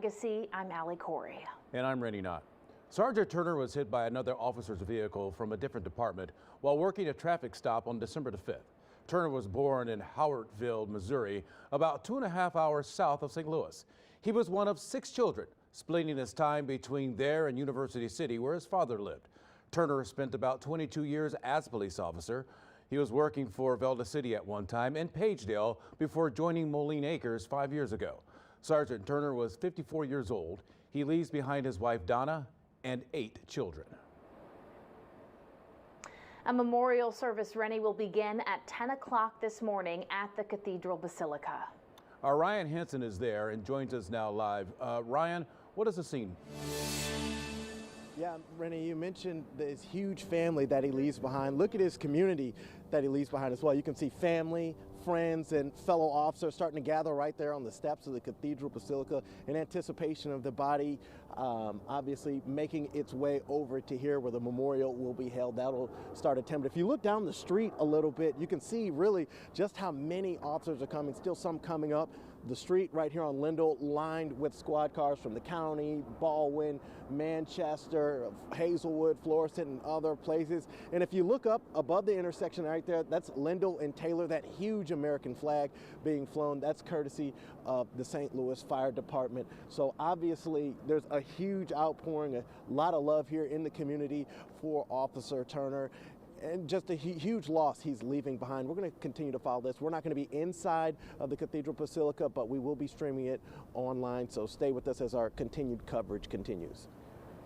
Legacy, I'm Allie Corey. And I'm Randy Knott. Sergeant Turner was hit by another officer's vehicle from a different department while working a traffic stop on December the 5th. Turner was born in Howardville, Missouri, about 2.5 hours south of St. Louis. He was one of 6 children, splitting his time between there and University City, where his father lived. Turner spent about 22 years as a police officer. He was working for Velda City at one time and Pagedale before joining Moline Acres 5 years ago. Sergeant Turner was 54 years old. He leaves behind his wife Donna and 8 children. A memorial service, Rennie, will begin at 10 o'clock this morning at the Cathedral Basilica. Our Ryan Hansen is there and joins us now live. Ryan, what is the scene? Yeah, Rennie, you mentioned this huge family that he leaves behind. Look at his community that he leaves behind as well. You can see family, friends, and fellow officers starting to gather right there on the steps of the Cathedral Basilica in anticipation of the body obviously making its way over to here where the memorial will be held. That'll start at 10. But if you look down the street a little bit, you can see really just how many officers are coming, still some coming up. The street right here on Lindell lined with squad cars from the county, Baldwin, Manchester, Hazelwood, Florissant, and other places. And if you look up above the intersection right there, that's Lindell and Taylor, that huge American flag being flown. That's courtesy of the St. Louis Fire Department. So obviously there's a huge outpouring, a lot of love here in the community for Officer Turner. And just a huge loss he's leaving behind. We're going to continue to follow this. We're not going to be inside of the Cathedral Basilica, but we will be streaming it online. So stay with us as our continued coverage continues.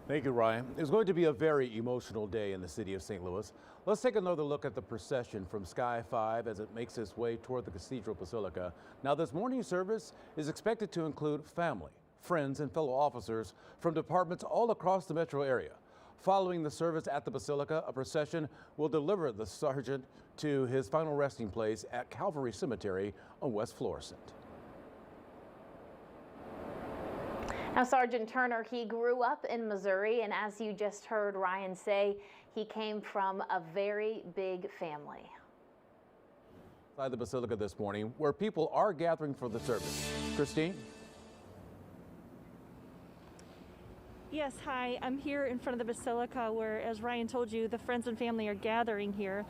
Thank you, Ryan. It's going to be a very emotional day in the city of St. Louis. Let's take another look at the procession from Sky 5 as it makes its way toward the Cathedral Basilica. Now, this morning's service is expected to include family, friends, and fellow officers from departments all across the metro area. Following the service at the Basilica, a procession will deliver the sergeant to his final resting place at Calvary Cemetery on West Florissant. Now, Sergeant Turner, he grew up in Missouri, and as you just heard Ryan say, he came from a very big family. Inside the Basilica this morning, where people are gathering for the service. Christine? Yes, hi. I'm here in front of the Basilica where, as Ryan told you, the friends and family are gathering here.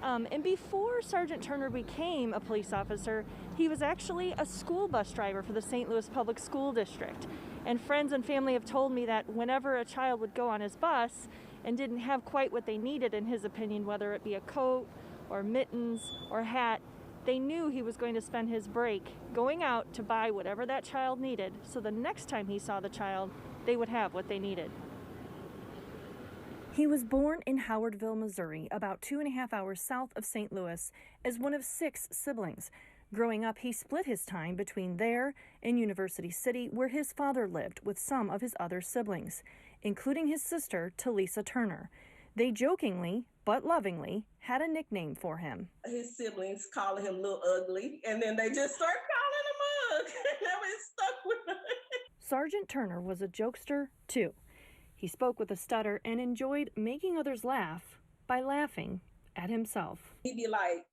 And before Sergeant Turner became a police officer, he was actually a school bus driver for the St. Louis Public School District. And friends and family have told me that whenever a child would go on his bus and didn't have quite what they needed, in his opinion, whether it be a coat or mittens or hat, they knew he was going to spend his break going out to buy whatever that child needed, so the next time he saw the child, they would have what they needed. He was born in Howardville, Missouri, about 2.5 hours south of St. Louis, as one of 6 siblings. Growing up, he split his time between there and University City, where his father lived with some of his other siblings, including his sister, Talisa Turner. They jokingly, but lovingly, had a nickname for him. His siblings calling him Little Ugly, and then they just start calling him Ugg. That was stuck with him. Sergeant Turner was a jokester, too. He spoke with a stutter and enjoyed making others laugh by laughing at himself. He'd be like,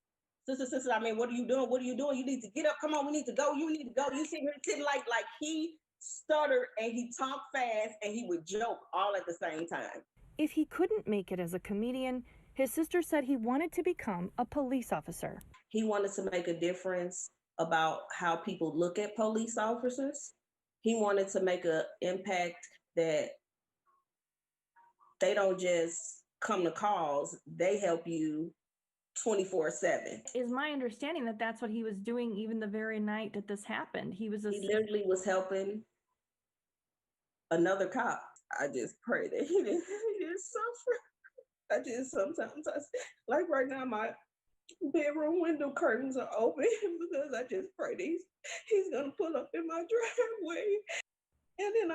sister, I mean, what are you doing? What are you doing? You need to get up. Come on, we need to go. You need to go. You see him sitting like he stuttered and he talked fast and he would joke all at the same time. If he couldn't make it as a comedian, his sister said he wanted to become a police officer. He wanted to make a difference about how people look at police officers. He wanted to make an impact that they don't just come to calls, they help you 24/7. Is my understanding that that's what he was doing even the very night that this happened? He literally was helping another cop. I just pray that he didn't suffer. I just sometimes, like right now, my bedroom window curtains are open because I just pray that he's gonna pull up in my driveway, and then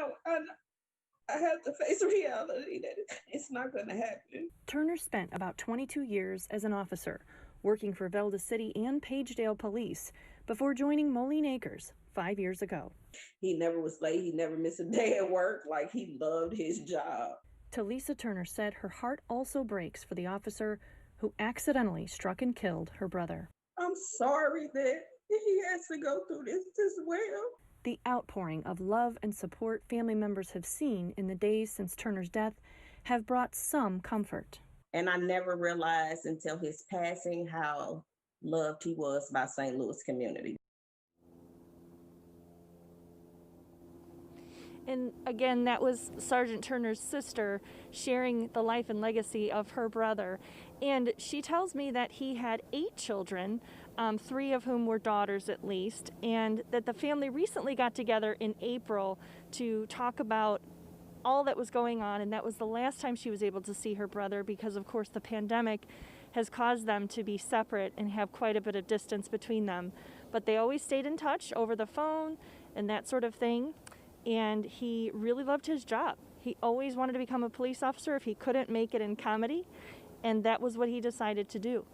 I have to face reality that it's not gonna happen. Turner spent about 22 years as an officer, working for Velda City and Pagedale Police before joining Moline Acres 5 years ago. He never was late. He never missed a day at work. Like, he loved his job. Talisa Turner said her heart also breaks for the officer who accidentally struck and killed her brother. I'm sorry that he has to go through this as well. The outpouring of love and support family members have seen in the days since Turner's death have brought some comfort. And I never realized until his passing how loved he was by St. Louis community. And again, that was Sergeant Turner's sister sharing the life and legacy of her brother. And she tells me that he had 8 children, 3 of whom were daughters at least, and that the family recently got together in April to talk about all that was going on, and that was the last time she was able to see her brother because, of course, the pandemic has caused them to be separate and have quite a bit of distance between them. But they always stayed in touch over the phone and that sort of thing. And he really loved his job. He always wanted to become a police officer if he couldn't make it in comedy, and that was what he decided to do.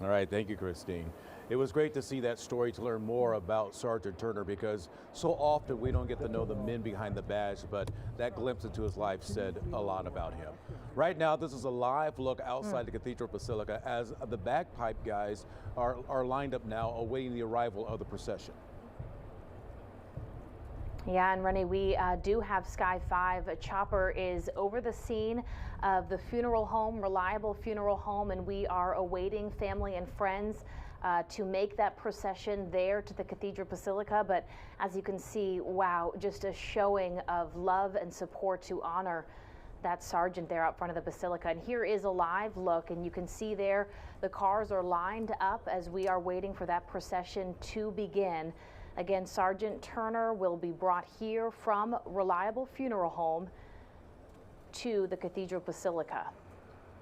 All right, thank you, Christine. It was great to see that story, to learn more about Sergeant Turner, because so often we don't get to know the men behind the badge, but that glimpse into his life said a lot about him. Right now, this is a live look outside the Cathedral Basilica as the bagpipe guys are lined up now awaiting the arrival of the procession. Yeah, and Renee, we do have Sky 5. A chopper is over the scene of the funeral home, Reliable Funeral Home, and we are awaiting family and friends to make that procession there to the Cathedral Basilica. But as you can see, wow, just a showing of love and support to honor that sergeant there out front of the Basilica. And here is a live look, and you can see there the cars are lined up as we are waiting for that procession to begin. Again, Sergeant Turner will be brought here from Reliable Funeral Home to the Cathedral Basilica.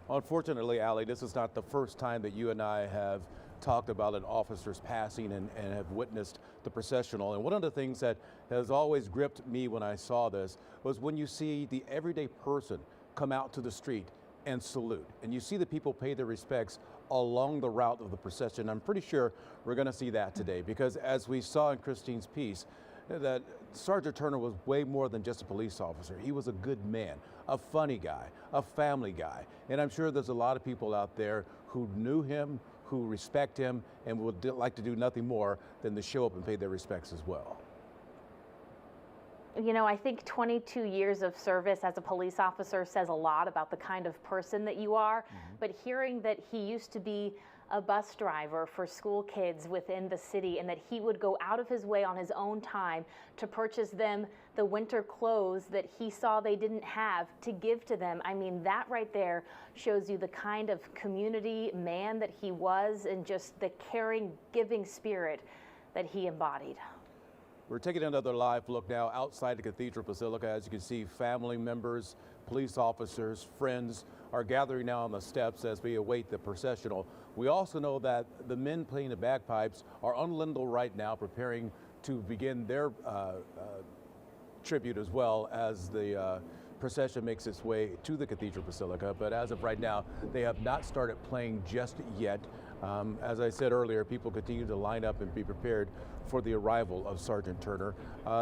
Unfortunately, Allie, this is not the first time that you and I have talked about an officer's passing and have witnessed the processional. And one of the things that has always gripped me when I saw this was when you see the everyday person come out to the street and salute, and you see the people pay their respects along the route of the procession. I'm pretty sure we're going to see that today, because as we saw in Christine's piece, that Sergeant Turner was way more than just a police officer. He was a good man, a funny guy, a family guy. And I'm sure there's a lot of people out there who knew him, who respect him, and would like to do nothing more than to show up and pay their respects as well. You know, I think 22 years of service as a police officer says a lot about the kind of person that you are. But hearing that he used to be a bus driver for school kids within the city, and that he would go out of his way on his own time to purchase them the winter clothes that he saw they didn't have to give to them. I mean, that right there shows you the kind of community man that he was, and just the caring, giving spirit that he embodied. We're taking another live look now outside the Cathedral Basilica. As you can see, family members, police officers, friends are gathering now on the steps as we await the processional. We also know that the men playing the bagpipes are on Lindell right now, preparing to begin their tribute as well as the procession makes its way to the Cathedral Basilica. But as of right now, they have not started playing just yet. As I said earlier, people continue to line up and be prepared for the arrival of Sergeant Turner.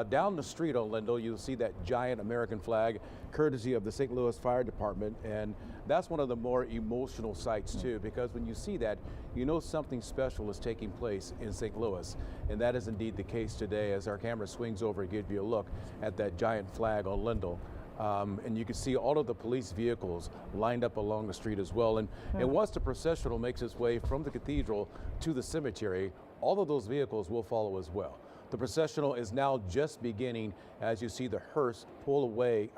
Down the street on Lindell, you'll see that giant American flag, courtesy of the St. Louis Fire Department. And that's one of the more emotional sights too, because when you see that, you know something special is taking place in St. Louis. And that is indeed the case today, as our camera swings over and gives you a look at that giant flag on Lindell. And you can see all of the police vehicles lined up along the street as well. And once the processional makes its way from the cathedral to the cemetery, all of those vehicles will follow as well. The processional is now just beginning as you see the hearse pull away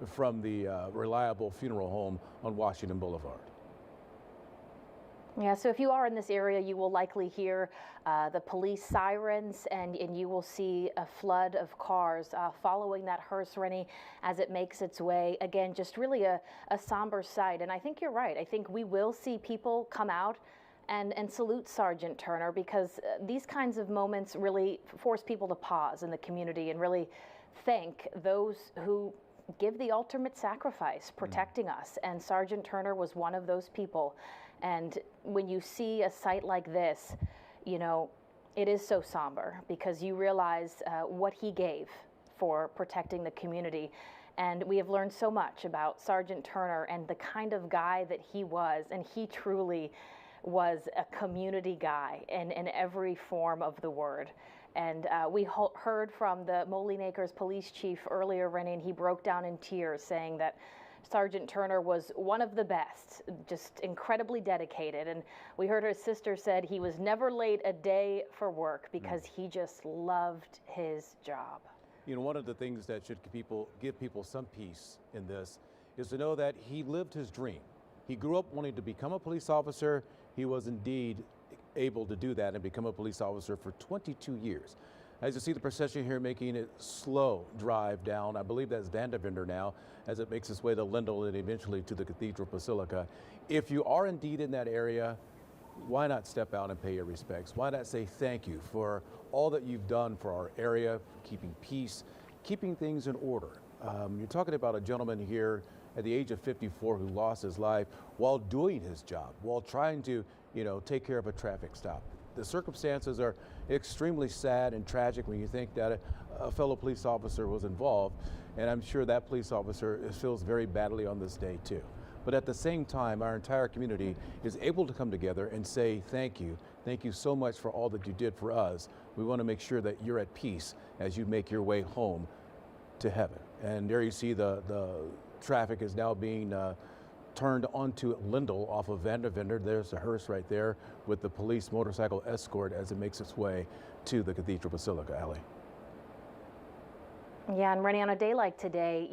from the Reliable Funeral Home on Washington Boulevard. Yeah, so if you are in this area, you will likely hear the police sirens, and you will see a flood of cars following that hearse, Rennie, as it makes its way. Again, just really a somber sight. And I think you're right. I think we will see people come out and salute Sergeant Turner, because these kinds of moments really force people to pause in the community and really thank those who give the ultimate sacrifice protecting us. And Sergeant Turner was one of those people. And when you see a sight like this, you know, it is so somber, because you realize what he gave for protecting the community. And we have learned so much about Sergeant Turner and the kind of guy that he was. And he truly was a community guy in every form of the word. And we heard from the Moline Acres police chief earlier, Rennie, and he broke down in tears saying that Sergeant Turner was one of the best, just incredibly dedicated. And we heard his sister said he was never late a day for work because he just loved his job. You know, one of the things that should give people some peace in this is to know that he lived his dream. He grew up wanting to become a police officer. He was indeed able to do that and become a police officer for 22 years. As you see the procession here making a slow drive down, I believe that's Vanderbilt now, as it makes its way to Lindell and eventually to the Cathedral Basilica. If you are indeed in that area, why not step out and pay your respects? Why not say thank you for all that you've done for our area, keeping peace, keeping things in order. You're talking about a gentleman here at the age of 54 who lost his life while doing his job, while trying to, take care of a traffic stop. The circumstances are extremely sad and tragic when you think that a fellow police officer was involved, and I'm sure that police officer feels very badly on this day too. But at the same time, our entire community is able to come together and say thank you. Thank you so much for all that you did for us. We want to make sure that you're at peace as you make your way home to heaven. And there you see the traffic is now being turned onto Lindell off of Vanderbilt. There's the hearse right there with the police motorcycle escort as it makes its way to the Cathedral Basilica, Allie. Yeah, and Rennie, on a day like today,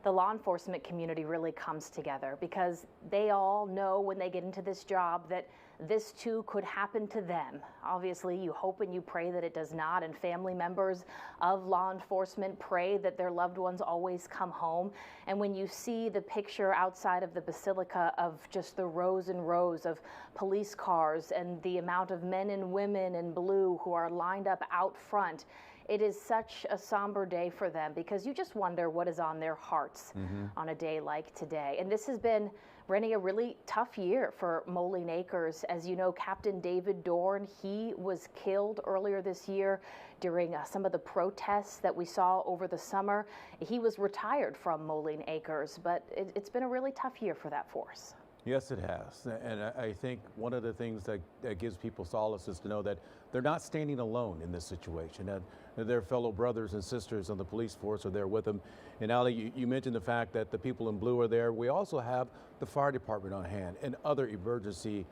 the law enforcement community really comes together because they all know when they get into this job that this too could happen to them. Obviously, you hope and you pray that it does not, and family members of law enforcement pray that their loved ones always come home. And when you see the picture outside of the Basilica of just the rows and rows of police cars and the amount of men and women in blue who are lined up out front, it is such a somber day for them because you just wonder what is on their hearts on a day like today. And this has been, Rennie, a really tough year for Moline Acres. As you know, Captain David Dorn, he was killed earlier this year during some of the protests that we saw over the summer. He was retired from Moline Acres, but it's been a really tough year for that force. Yes, it has. And I think one of the things that gives people solace is to know that they're not standing alone in this situation, that their fellow brothers and sisters on the police force are there with them. And Ali, you mentioned the fact that the people in blue are there. We also have the fire department on hand and other emergency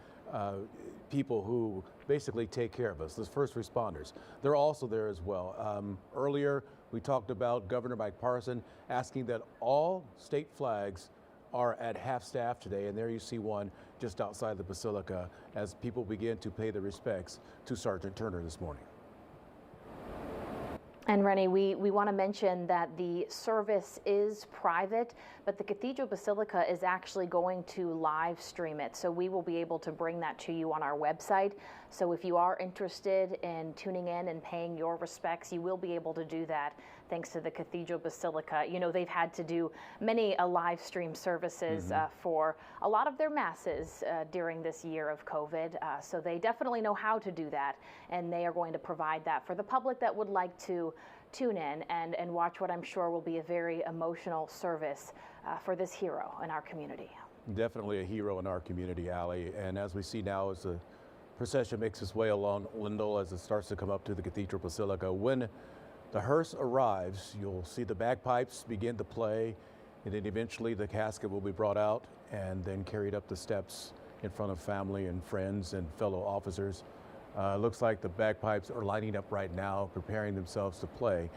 people who basically take care of us, the first responders. They're also there as well. Earlier, we talked about Governor Mike Parson asking that all state flags are at half staff today, and there you see one just outside the Basilica as people begin to pay their respects to Sergeant Turner this morning. And Rennie, we want to mention that the service is private, but the Cathedral Basilica is actually going to live stream it. So we will be able to bring that to you on our website. So if you are interested in tuning in and paying your respects, you will be able to do that thanks to the Cathedral Basilica. They've had to do many live stream services for a lot of their masses during this year of COVID. So they definitely know how to do that, and they are going to provide that for the public that would like to tune in and watch what I'm sure will be a very emotional service for this hero in our community. Definitely a hero in our community, Allie. And as we see now, as the procession makes its way along Lindell as it starts to come up to the Cathedral Basilica, when the hearse arrives, you'll see the bagpipes begin to play, and then eventually the casket will be brought out and then carried up the steps in front of family and friends and fellow officers. Looks like the bagpipes are lining up right now, preparing themselves to play.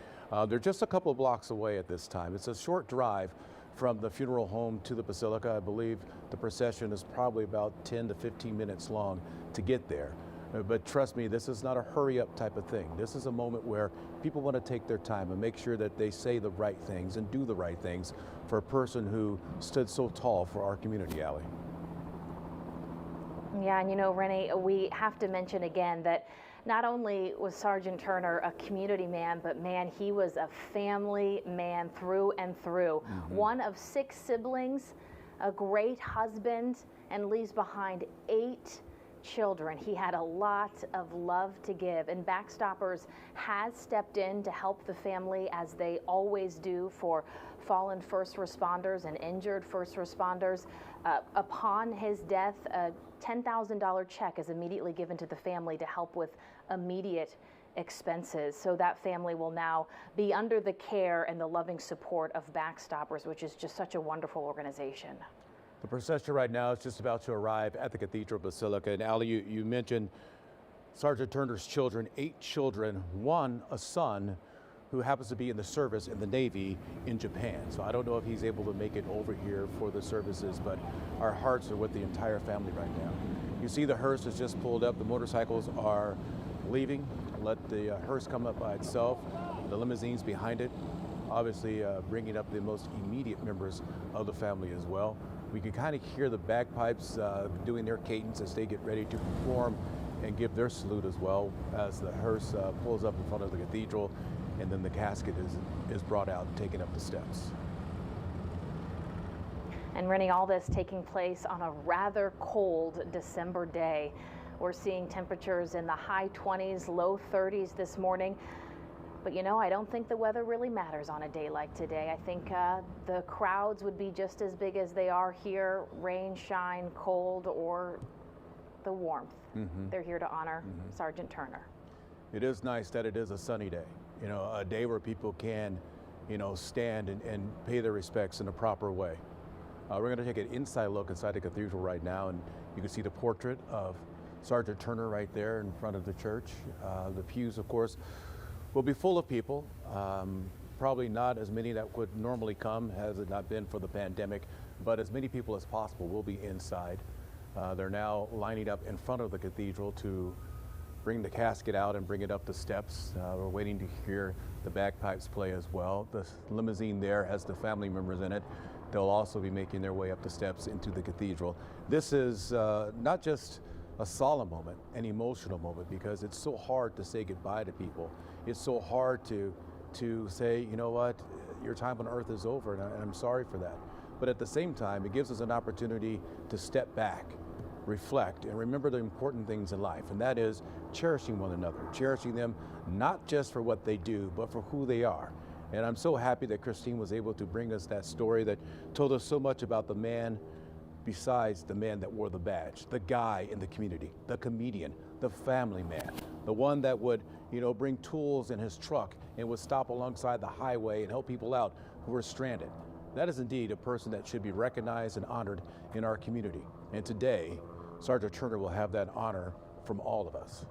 They're just a couple of blocks away at this time. It's a short drive from the funeral home to the Basilica. I believe the procession is probably about 10 to 15 minutes long to get there. But trust me, this is not a hurry up type of thing. This is a moment where people want to take their time and make sure that they say the right things and do the right things for a person who stood so tall for our community, Allie. Yeah, and Rennie, we have to mention again that not only was Sergeant Turner a community man, but man, he was a family man through and through. One of 6 siblings, a great husband, and leaves behind 8 children. He had a lot of love to give, and Backstoppers has stepped in to help the family, as they always do for fallen first responders and injured first responders. Upon his death, a $10,000 check is immediately given to the family to help with immediate expenses. So that family will now be under the care and the loving support of Backstoppers, which is just such a wonderful organization. The procession right now is just about to arrive at the Cathedral Basilica. And Ali, you mentioned Sergeant Turner's children, 8 children, one a son who happens to be in the service in the Navy in Japan. So I don't know if he's able to make it over here for the services, but our hearts are with the entire family right now. You see the hearse has just pulled up. The motorcycles are leaving. Let the hearse come up by itself. The limousines behind it, obviously bringing up the most immediate members of the family as well. We can kind of hear the bagpipes doing their cadence as they get ready to perform and give their salute as well as the hearse pulls up in front of the cathedral, and then the casket is brought out and taken up the steps. And Rennie, all this taking place on a rather cold December day. We're seeing temperatures in the high 20s, low 30s this morning. But you know, I don't think the weather really matters on a day like today. I think the crowds would be just as big as they are here, rain, shine, cold, or the warmth. They're here to honor Sergeant Turner. It is nice that it is a sunny day. You know, a day where people can, you know, stand and pay their respects in a proper way. We're going to take an inside look inside the cathedral right now, and you can see the portrait of Sergeant Turner right there in front of the church. The pews, of course, will be full of people. Probably not as many that would normally come, has it not been for the pandemic, but as many people as possible will be inside. They're now lining up in front of the cathedral to bring the casket out and bring it up the steps. We're waiting to hear the bagpipes play as well. The limousine there has the family members in it. They'll also be making their way up the steps into the cathedral. This is not just a solemn moment, an emotional moment, because it's so hard to say goodbye to people. It's so hard to say, you know what, your time on earth is over, and I'm sorry for that. But at the same time, it gives us an opportunity to step back, reflect, and remember the important things in life, and that is cherishing one another, cherishing them not just for what they do, but for who they are. And I'm so happy that Christine was able to bring us that story that told us so much about the man besides the man that wore the badge, the guy in the community, the comedian, the family man, the one that would, you know, bring tools in his truck and would stop alongside the highway and help people out who were stranded. That is indeed a person that should be recognized and honored in our community. And today, Sergeant Turner will have that honor from all of us.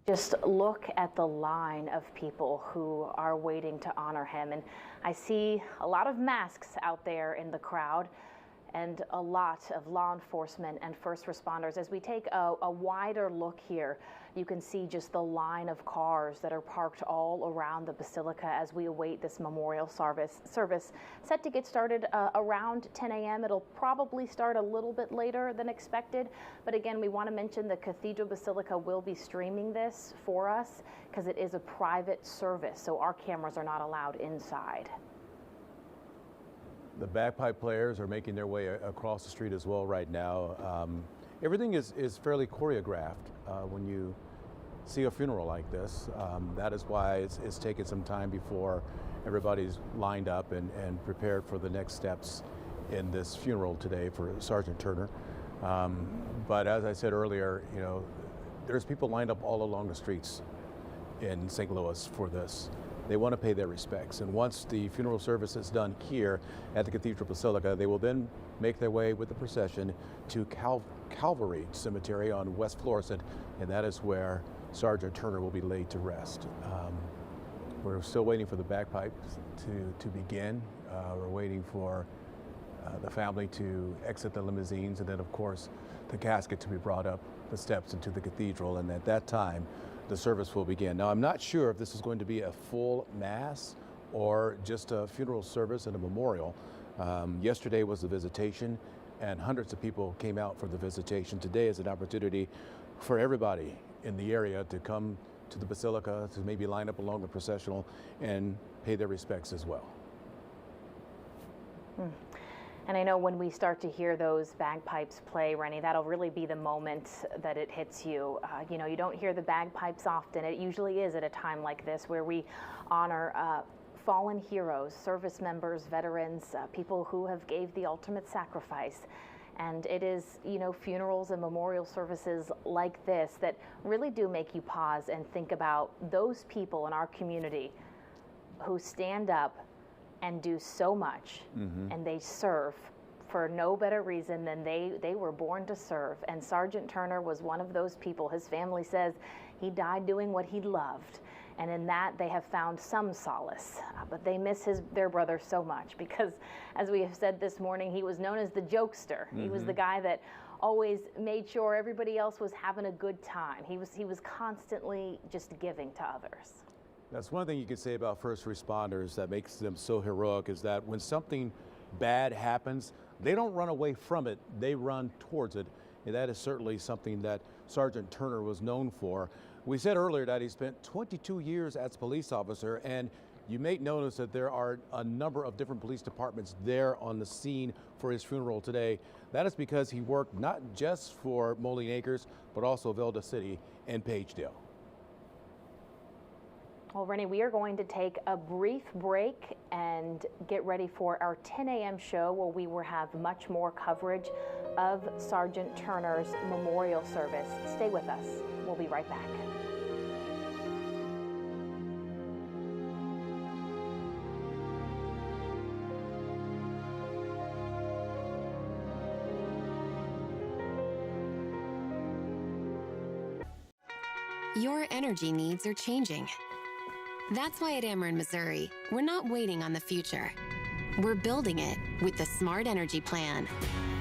Just look at the line of people who are waiting to honor him. And I see a lot of masks out there in the crowd and a lot of law enforcement and first responders. As we take a wider look here, you can see just the line of cars that are parked all around the Basilica as we await this memorial service set to get started around 10 a.m. It'll probably start a little bit later than expected, but again, we want to mention the Cathedral Basilica will be streaming this for us because it is a private service, so our cameras are not allowed inside. The bagpipe players are making their way across the street as well right now. Everything is fairly choreographed when you see a funeral like this. That is why it's taken some time before everybody's lined up and prepared for the next steps in this funeral today for Sergeant Turner. But as I said earlier, you know, there's people lined up all along the streets in St. Louis for this. They want to pay their respects. And once the funeral service is done here at the Cathedral Basilica, they will then make their way with the procession to Calvary Cemetery on West Florissant, and that is where Sergeant Turner will be laid to rest. We're still waiting for the bagpipes to begin. We're waiting for the family to exit the limousines, and then of course the casket to be brought up the steps into the cathedral, and at that time the service will begin. Now, I'm not sure if this is going to be a full mass or just a funeral service and a memorial. Yesterday was the visitation, and hundreds of people came out for the visitation. Today is an opportunity for everybody in the area to come to the Basilica, to maybe line up along the processional and pay their respects as well. And I know when we start to hear those bagpipes play, Rennie, that'll really be the moment that it hits you. You know, you don't hear the bagpipes often. It usually is at a time like this where we honor fallen heroes, service members, veterans, people who have gave the ultimate sacrifice. And it is, you know, funerals and memorial services like this that really do make you pause and think about those people in our community who stand up and do so much, and they serve for no better reason than they were born to serve. And Sergeant Turner was one of those people. His family says he died doing what he loved. And in that, they have found some solace. But they miss their brother so much because, as we have said this morning, he was known as the jokester. He was the guy that always made sure everybody else was having a good time. He was constantly just giving to others. That's one thing you could say about first responders that makes them so heroic, is that when something bad happens, they don't run away from it, they run towards it. And that is certainly something that Sergeant Turner was known for. We said earlier that he spent 22 years as a police officer, and you may notice that there are a number of different police departments there on the scene for his funeral today. That is because he worked not just for Moline Acres, but also Velda City and Pagedale. Well, Rennie, we are going to take a brief break and get ready for our 10 a.m. show, where we will have much more coverage of Sergeant Turner's memorial service. Stay with us. We'll be right back. Your energy needs are changing. That's why at Ameren, Missouri, we're not waiting on the future. We're building it with the Smart Energy Plan,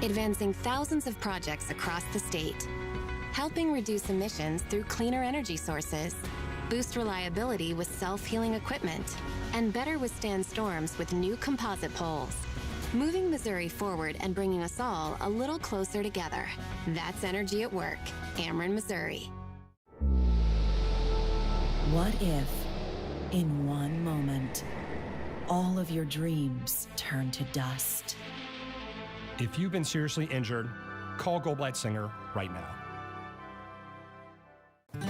advancing thousands of projects across the state, helping reduce emissions through cleaner energy sources, boost reliability with self-healing equipment, and better withstand storms with new composite poles. Moving Missouri forward and bringing us all a little closer together. That's energy at work. Ameren, Missouri. What if, in one moment, all of your dreams turn to dust? If you've been seriously injured, call Goldblatt Singer right now.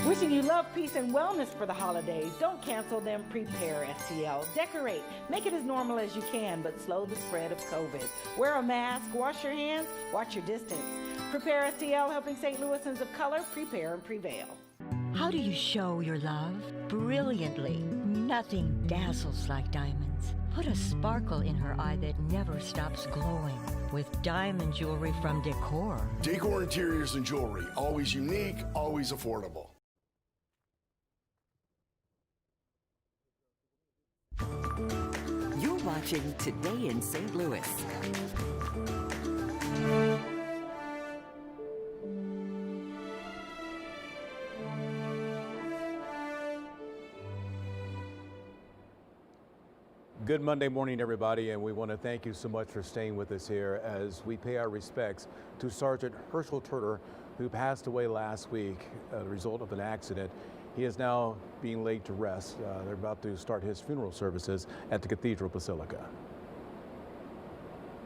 Wishing you love, peace, and wellness for the holidays. Don't cancel them. Prepare STL. Decorate. Make it as normal as you can, but slow the spread of COVID. Wear a mask. Wash your hands. Watch your distance. Prepare STL, helping St. Louisans of color prepare and prevail. How do you show your love? Brilliantly. Nothing dazzles like diamonds. Put a sparkle in her eye that never stops glowing with diamond jewelry from Decor. Decor Interiors and Jewelry. Always unique, always affordable. You're watching Today in St. Louis. Good Monday morning, everybody, and we want to thank you so much for staying with us here as we pay our respects to Sergeant Herschel Turner, who passed away last week as a result of an accident. He is now being laid to rest. They're about to start his funeral services at the Cathedral Basilica.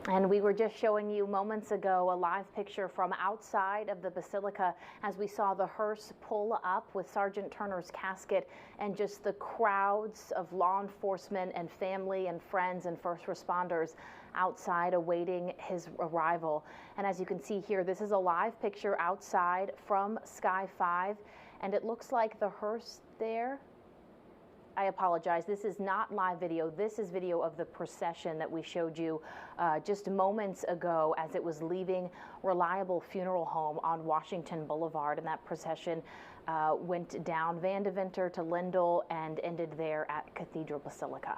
And we were just showing you moments ago a live picture from outside of the Basilica as we saw the hearse pull up with Sergeant Turner's casket, and just the crowds of law enforcement and family and friends and first responders outside awaiting his arrival. And as you can see here, this is a live picture outside from Sky 5, and it looks like the hearse there. I apologize, this is not live video. This is video of the procession that we showed you just moments ago as it was leaving Reliable Funeral Home on Washington Boulevard. And that procession went down Van Deventer to Lindell and ended there at Cathedral Basilica.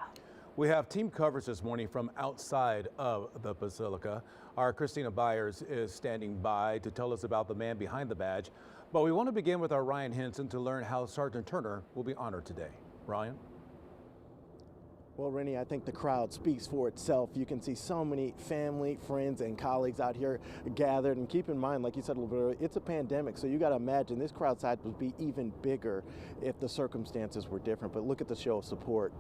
We have team coverage this morning from outside of the Basilica. Our Christina Byers is standing by to tell us about the man behind the badge. But we want to begin with our Ryan Henson to learn how Sergeant Turner will be honored today. Ryan? Well, Rennie, I think the crowd speaks for itself. You can see so many family, friends, and colleagues out here gathered. And keep in mind, like you said a little bit earlier, it's a pandemic, so you got to imagine this crowd size would be even bigger if the circumstances were different. But look at the show of support.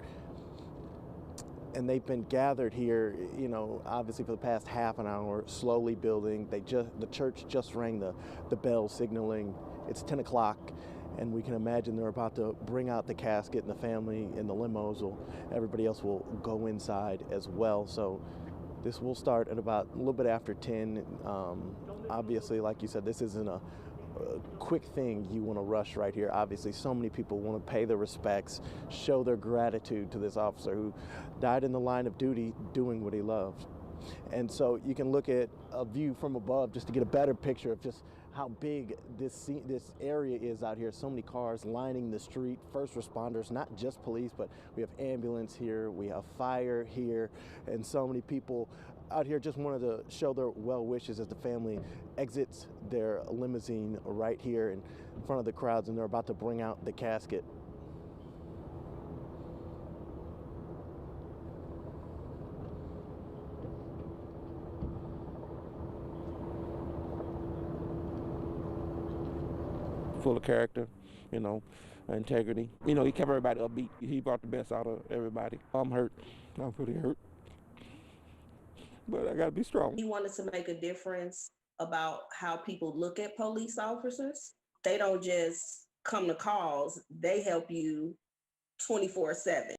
And they've been gathered here, you know, obviously for the past half an hour, slowly building. The church just rang the bell signaling it's 10 o'clock. And we can imagine they're about to bring out the casket, and the family in the limos everybody else will go inside as well. So this will start at about a little bit after 10. Obviously, like you said, this isn't a quick thing you want to rush right here. Obviously, so many people want to pay their respects, show their gratitude to this officer who died in the line of duty doing what he loved. And so you can look at a view from above just to get a better picture of just how big this area is out here. So many cars lining the street, first responders, not just police, but we have ambulance here, we have fire here, and so many people out here just wanted to show their well wishes as the family exits their limousine right here in front of the crowds, and they're about to bring out the casket. Full of character, you know, integrity. You know, he kept everybody upbeat. He brought the best out of everybody. I'm hurt. I'm pretty hurt. But I gotta be strong. He wanted to make a difference about how people look at police officers. They don't just come to calls, they help you 24/7.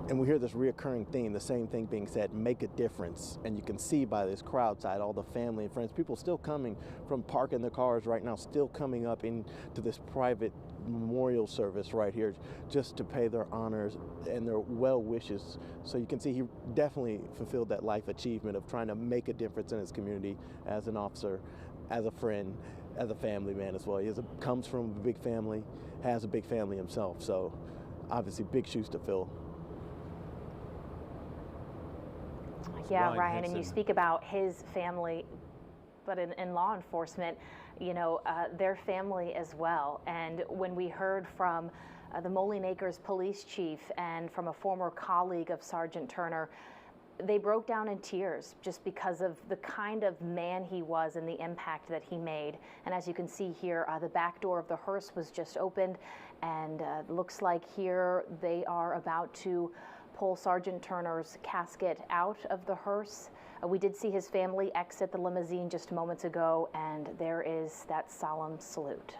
And we hear this reoccurring theme, the same thing being said, make a difference. And you can see by this crowd side, all the family and friends, people still coming from parking their cars right now, still coming up into this private memorial service right here just to pay their honors and their well wishes. So you can see he definitely fulfilled that life achievement of trying to make a difference in his community as an officer, as a friend, as a family man as well. He comes from a big family, has a big family himself. So obviously big shoes to fill. Yeah, Ryan, and you speak about his family, but in law enforcement, you know, their family as well. And when we heard from the Moline Acres police chief and from a former colleague of Sergeant Turner, they broke down in tears just because of the kind of man he was and the impact that he made. And as you can see here, the back door of the hearse was just opened, and looks like here they are about to pull Sergeant Turner's casket out of the hearse. We did see his family exit the limousine just moments ago, and there is that solemn salute.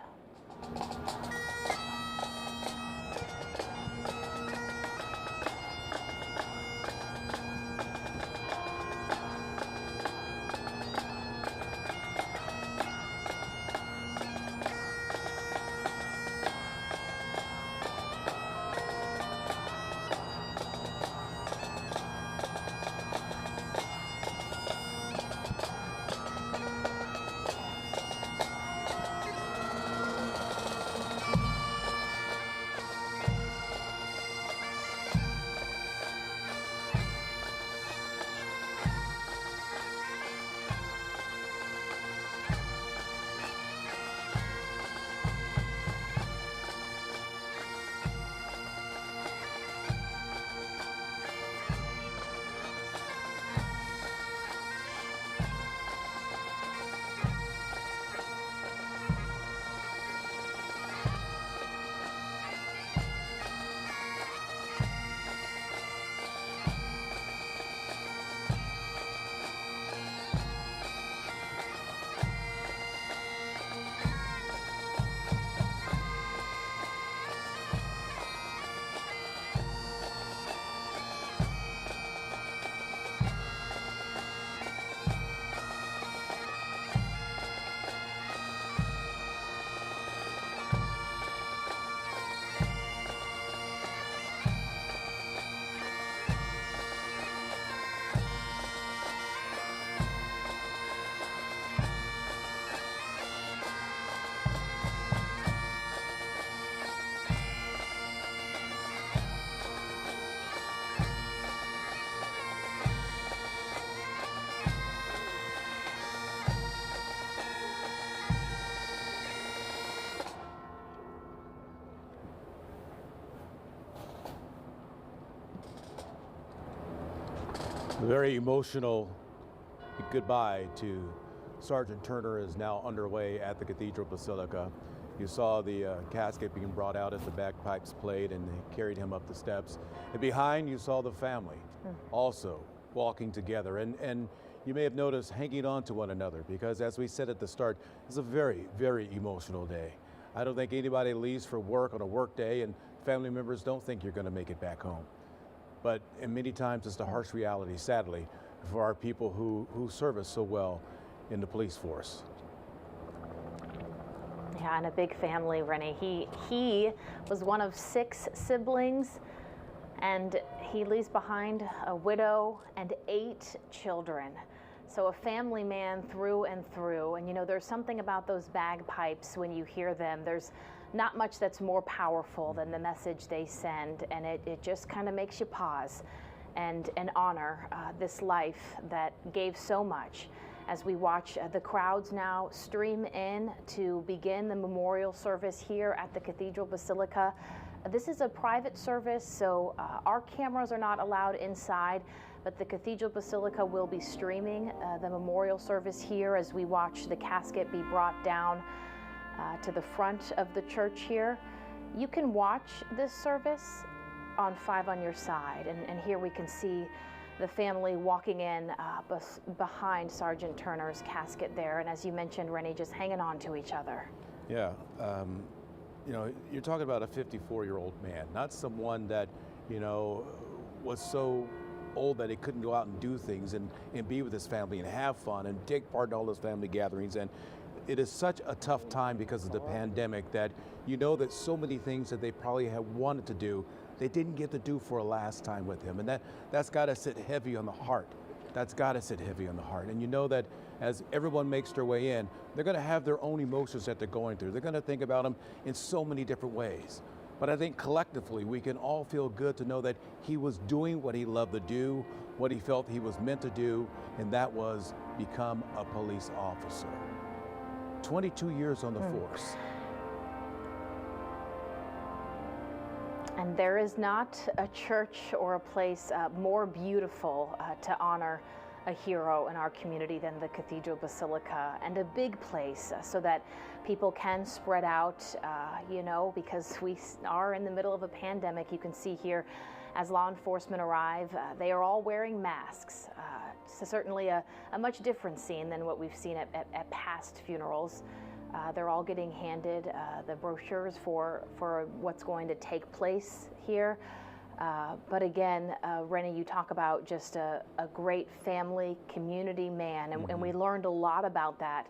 A very emotional goodbye to Sergeant Turner is now underway at the Cathedral Basilica. You saw the casket being brought out as the bagpipes played, and they carried him up the steps. And behind, you saw the family also walking together. And you may have noticed hanging on to one another because, as we said at the start, it's a very, very emotional day. I don't think anybody leaves for work on a work day and family members don't think you're going to make it back home. But and many times it's the harsh reality, sadly, for our people who serve us so well in the police force. Yeah, and a big family, Rennie. He was one of 6 siblings, and he leaves behind a widow and 8 children. So a family man through and through. And you know, there's something about those bagpipes when you hear them. There's not much that's more powerful than the message they send, and it just kind of makes you pause and honor this life that gave so much. As we watch the crowds now stream in to begin the memorial service here at the Cathedral Basilica. This is a private service, so our cameras are not allowed inside, but the Cathedral Basilica will be streaming the memorial service here as we watch the casket be brought down to the front of the church here. You can watch this service on 5 on Your Side, and here we can see the family walking in behind Sergeant Turner's casket there, and as you mentioned, Rennie, just hanging on to each other. Yeah, you know, you're talking about a 54-year-old man, not someone that, you know, was so old that he couldn't go out and do things and be with his family and have fun and take part in all those family gatherings. And it is such a tough time because of the pandemic that you know that so many things that they probably had wanted to do, they didn't get to do for a last time with him. And that's got to sit heavy on the heart. That's got to sit heavy on the heart. And you know that as everyone makes their way in, they're going to have their own emotions that they're going through. They're going to think about him in so many different ways. But I think collectively we can all feel good to know that he was doing what he loved to do, what he felt he was meant to do, and that was become a police officer. 22 years on the force. And there is not a church or a place more beautiful to honor a hero in our community than the Cathedral Basilica, and a big place so that people can spread out, you know, because we are in the middle of a pandemic. You can see here as law enforcement arrive, they are all wearing masks. It's certainly a much different scene than what we've seen at past funerals. They're all getting handed the brochures for what's going to take place here. But again, Rennie, you talk about just a great family, community man, and we learned a lot about that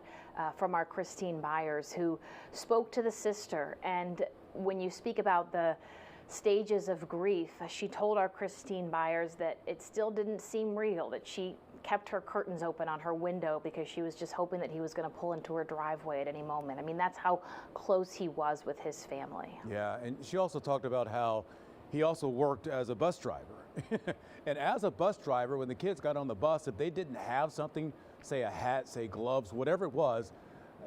from our Christine Byers, who spoke to the sister. And when you speak about the stages of grief, she told our Christine Byers that it still didn't seem real, that she kept her curtains open on her window because she was just hoping that he was going to pull into her driveway at any moment. I mean, that's how close he was with his family. Yeah, and she also talked about how he also worked as a bus driver. And as a bus driver, when the kids got on the bus, if they didn't have something, say a hat, say gloves, whatever it was,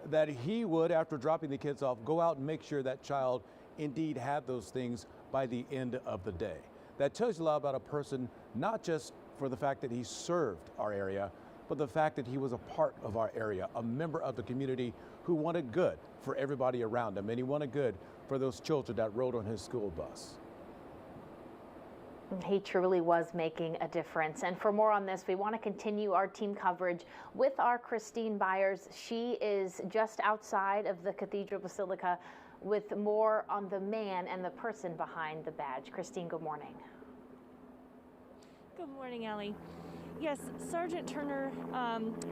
that he would, after dropping the kids off, go out and make sure that child indeed had those things by the end of the day. That tells you a lot about a person, not just for the fact that he served our area, but the fact that he was a part of our area, a member of the community who wanted good for everybody around him, and he wanted good for those children that rode on his school bus. He truly was making a difference. And for more on this, we want to continue our team coverage with our Christine Byers. She is just outside of the Cathedral Basilica with more on the man and the person behind the badge. Christine, good morning. Good morning, Allie. Yes, Sergeant Turner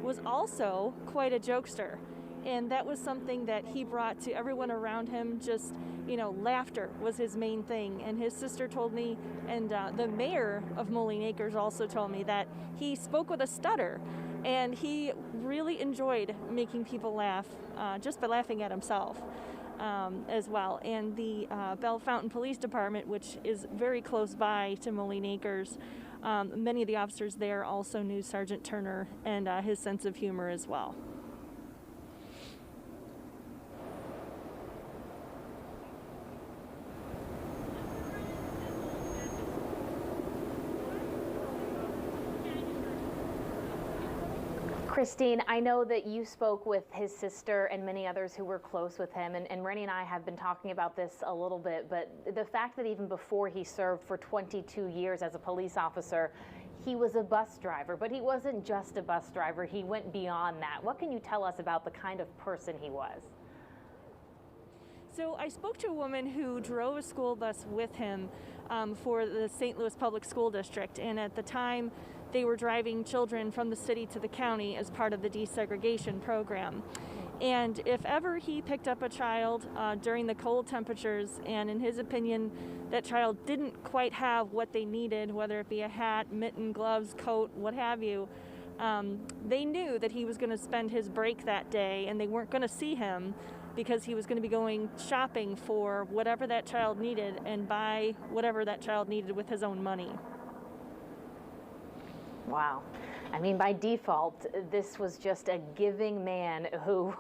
was also quite a jokester, and that was something that he brought to everyone around him. Just, you know, laughter was his main thing. And his sister told me, and the mayor of Moline Acres also told me, that he spoke with a stutter, and he really enjoyed making people laugh just by laughing at himself. As well. And the Bell Fountain Police Department, which is very close by to Moline Acres, many of the officers there also knew Sergeant Turner and his sense of humor as well. Christine, I know that you spoke with his sister and many others who were close with him, and Rennie and I have been talking about this a little bit, but the fact that even before he served for 22 years as a police officer, he was a bus driver, but he wasn't just a bus driver. He went beyond that. What can you tell us about the kind of person he was? So I spoke to a woman who drove a school bus with him for the St. Louis Public School District, and at the time they were driving children from the city to the county as part of the desegregation program. And if ever he picked up a child during the cold temperatures, and in his opinion that child didn't quite have what they needed, whether it be a hat, mitten, gloves, coat, what have you, they knew that he was going to spend his break that day and they weren't going to see him, because he was going to be going shopping for whatever that child needed and buy whatever that child needed with his own money. Wow. I mean, by default, this was just a giving man who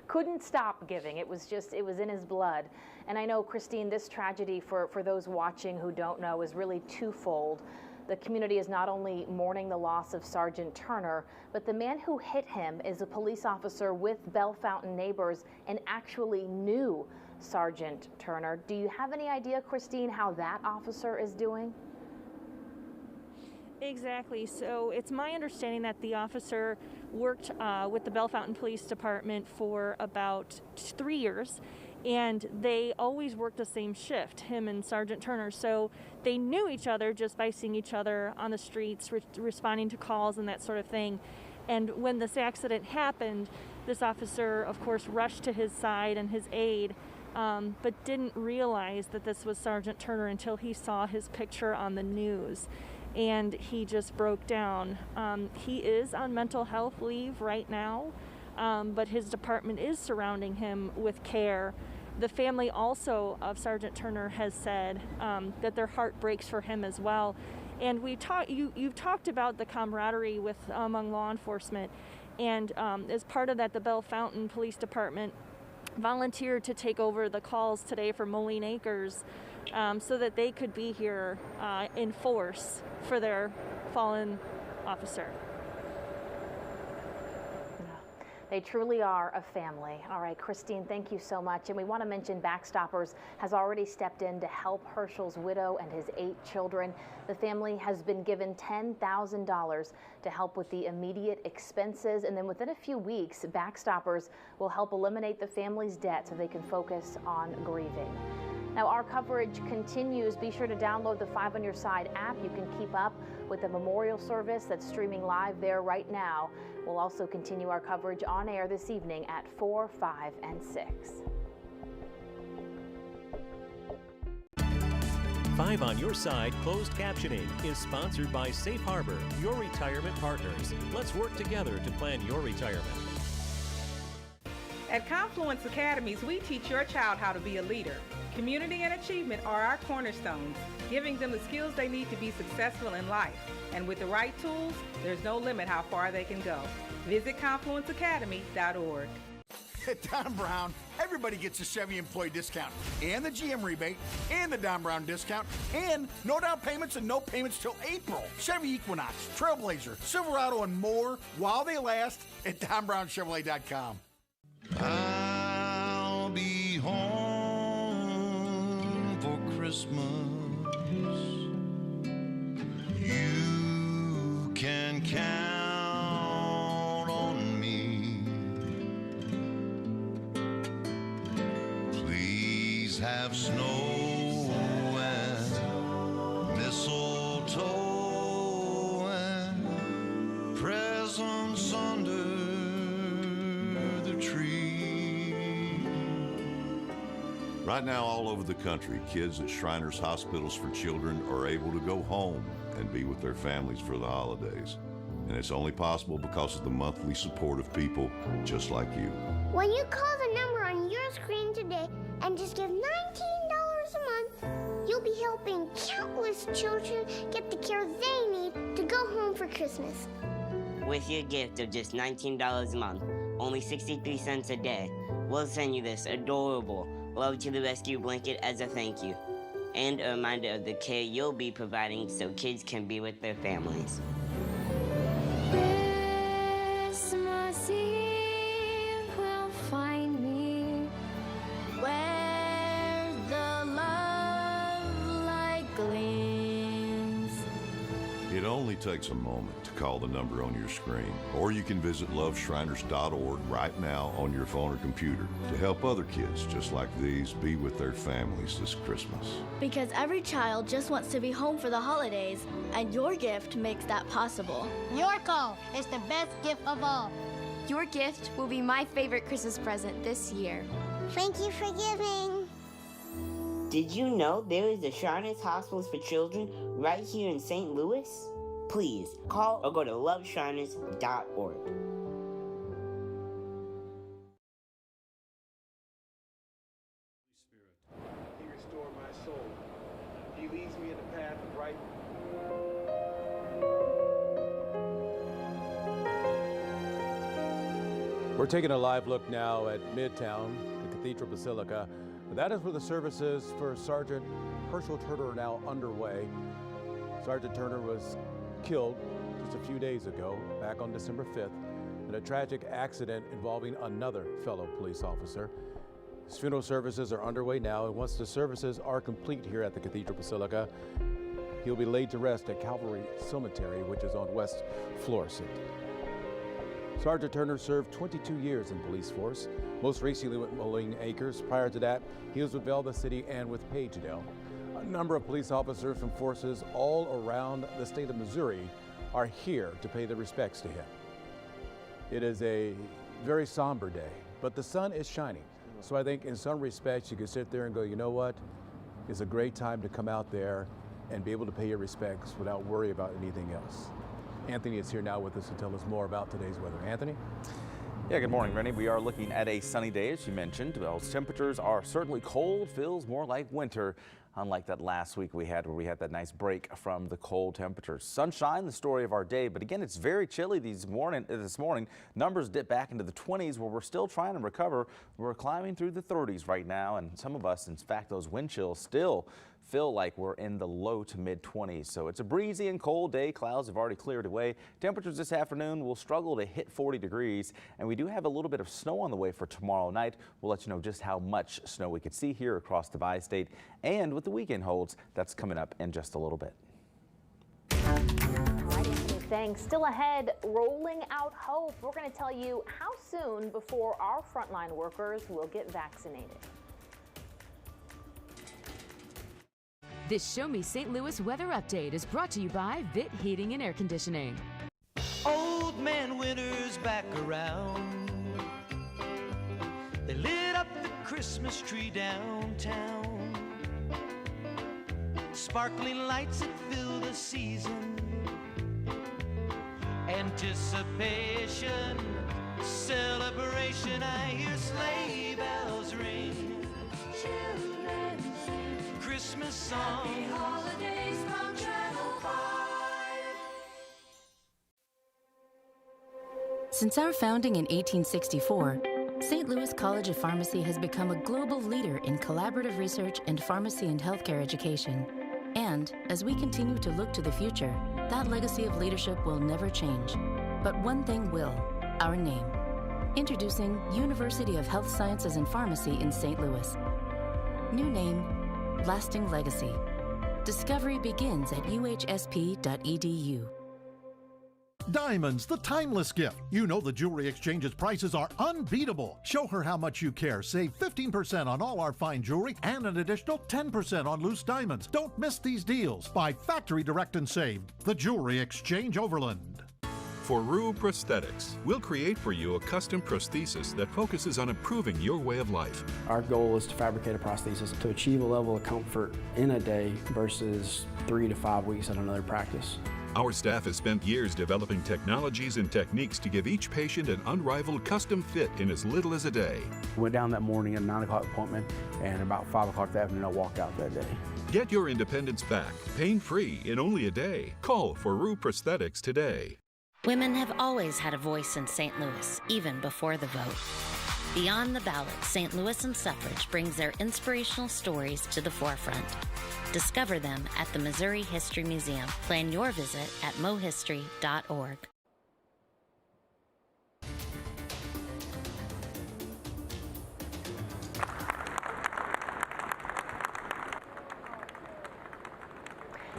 couldn't stop giving. It was in his blood. And I know, Christine, this tragedy, for those watching who don't know, is really twofold. The community is not only mourning the loss of Sergeant Turner, but the man who hit him is a police officer with Bell Fountain neighbors and actually knew Sergeant Turner. Do you have any idea, Christine, how that officer is doing? Exactly. So it's my understanding that the officer worked with the Bell Fountain Police Department for about 3 years, and they always worked the same shift, him and Sergeant Turner. So they knew each other just by seeing each other on the streets, responding to calls and that sort of thing. And when this accident happened, this officer, of course, rushed to his side and his aid, but didn't realize that this was Sergeant Turner until he saw his picture on the news. And he just broke down. He is on mental health leave right now, but his department is surrounding him with care. The family also of Sergeant Turner has said that their heart breaks for him as well. And you've talked about the camaraderie among law enforcement, and as part of that, the Bell Fountain Police Department volunteered to take over the calls today for Moline Acres, so that they could be here in force for their fallen officer. They truly are a family. All right, Christine, thank you so much. And we want to mention Backstoppers has already stepped in to help Herschel's widow and his 8 children. The family has been given $10,000 to help with the immediate expenses. And then within a few weeks, Backstoppers will help eliminate the family's debt so they can focus on grieving. Now, our coverage continues. Be sure to download the 5 on Your Side app. You can keep up with the memorial service that's streaming live there right now. We'll also continue our coverage on air this evening at 4, 5, and 6. 5 on Your Side closed captioning is sponsored by Safe Harbor, your retirement partners. Let's work together to plan your retirement. At Confluence Academies, we teach your child how to be a leader. Community and achievement are our cornerstones, giving them the skills they need to be successful in life. And with the right tools, there's no limit how far they can go. Visit confluenceacademy.org. At Don Brown, everybody gets a Chevy employee discount, and the GM rebate, and the Don Brown discount, and no down payments and no payments till April. Chevy Equinox, Trailblazer, Silverado, and more while they last at DonBrownChevrolet.com. I'll be home for Christmas. You can count on me. Please have snow and mistletoe and presents under the tree. Right now, all over the country, kids at Shriners Hospitals for Children are able to go home and be with their families for the holidays. And it's only possible because of the monthly support of people just like you. When you call the number on your screen today and just give $19 a month, you'll be helping countless children get the care they need to go home for Christmas. With your gift of just $19 a month, only 63 cents a day, we'll send you this adorable Love to the Rescue blanket as a thank you, and a reminder of the care you'll be providing so kids can be with their families. Christmas Eve will find me where the love light gleams. It only takes a moment to call the number on your screen, or you can visit loveshriners.org right now on your phone or computer to help other kids just like these be with their families this Christmas. Because every child just wants to be home for the holidays, and your gift makes that possible. Your call is the best gift of all. Your gift will be my favorite Christmas present this year. Thank you for giving. Did you know there is a Shriners Hospitals for Children right here in St. Louis? Please call or go to loveshriners.org. He restored my soul. He leads me in the path of right. We're taking a live look now at Midtown, the Cathedral Basilica. That is where the services for Sergeant Herschel Turner are now underway. Sergeant Turner was killed just a few days ago, back on December 5th, in a tragic accident involving another fellow police officer. His funeral services are underway now, and once the services are complete here at the Cathedral Basilica, he'll be laid to rest at Calvary Cemetery, which is on West Florissant. Sergeant Turner served 22 years in police force, most recently with Moline Acres. Prior to that, he was with Velda City and with Pagedale. A number of police officers from forces all around the state of Missouri are here to pay their respects to him. It is a very somber day, but the sun is shining. So I think in some respects you can sit there and go, you know what? It's a great time to come out there and be able to pay your respects without worry about anything else. Anthony is here now with us to tell us more about today's weather. Anthony? Yeah, good morning, Rennie. We are looking at a sunny day, as you mentioned. Those temperatures are certainly cold, feels more like winter, unlike that last week we had where we had that nice break from the cold temperatures. Sunshine, the story of our day, but again, it's very chilly this morning. Numbers dip back into the 20s where we're still trying to recover. We're climbing through the 30s right now, and some of us, in fact, those wind chills still feel like we're in the low to mid 20s. So it's a breezy and cold day. Clouds have already cleared away. Temperatures this afternoon will struggle to hit 40 degrees. And we do have a little bit of snow on the way for tomorrow night. We'll let you know just how much snow we could see here across the bi-state. And what the weekend holds, that's coming up in just a little bit. Thanks. Still ahead, rolling out hope. We're going to tell you how soon before our frontline workers will get vaccinated. This Show Me St. Louis weather update is brought to you by Vitt Heating and Air Conditioning. Old Man Winter's back around. They lit up the Christmas tree downtown. Sparkling lights that fill the season. Anticipation, celebration, I hear sleigh bells ring. Children sing Christmas songs. Happy holidays from Channel 5. Since our founding in 1864, St. Louis College of Pharmacy has become a global leader in collaborative research and pharmacy and healthcare education. And as we continue to look to the future, that legacy of leadership will never change. But one thing will, our name. Introducing University of Health Sciences and Pharmacy in St. Louis. New name, lasting legacy. Discovery begins at uhsp.edu. Diamonds, the timeless gift. You know the Jewelry Exchange's prices are unbeatable. Show her how much you care. Save 15% on all our fine jewelry and an additional 10% on loose diamonds. Don't miss these deals. Buy factory direct and save. The Jewelry Exchange Overland. For Rue Prosthetics, we'll create for you a custom prosthesis that focuses on improving your way of life. Our goal is to fabricate a prosthesis to achieve a level of comfort in a day versus 3 to 5 weeks at another practice. Our staff has spent years developing technologies and techniques to give each patient an unrivaled custom fit in as little as a day. Went down that morning at a 9 o'clock appointment, and about 5 o'clock that afternoon I walked out that day. Get your independence back, pain-free in only a day. Call for Rue Prosthetics today. Women have always had a voice in St. Louis, even before the vote. Beyond the ballot, St. Louis and Suffrage brings their inspirational stories to the forefront. Discover them at the Missouri History Museum. Plan your visit at mohistory.org.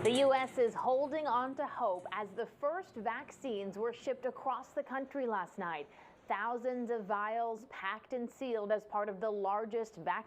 The U.S. is holding on to hope as the first vaccines were shipped across the country last night. Thousands of vials packed and sealed as part of the largest vaccination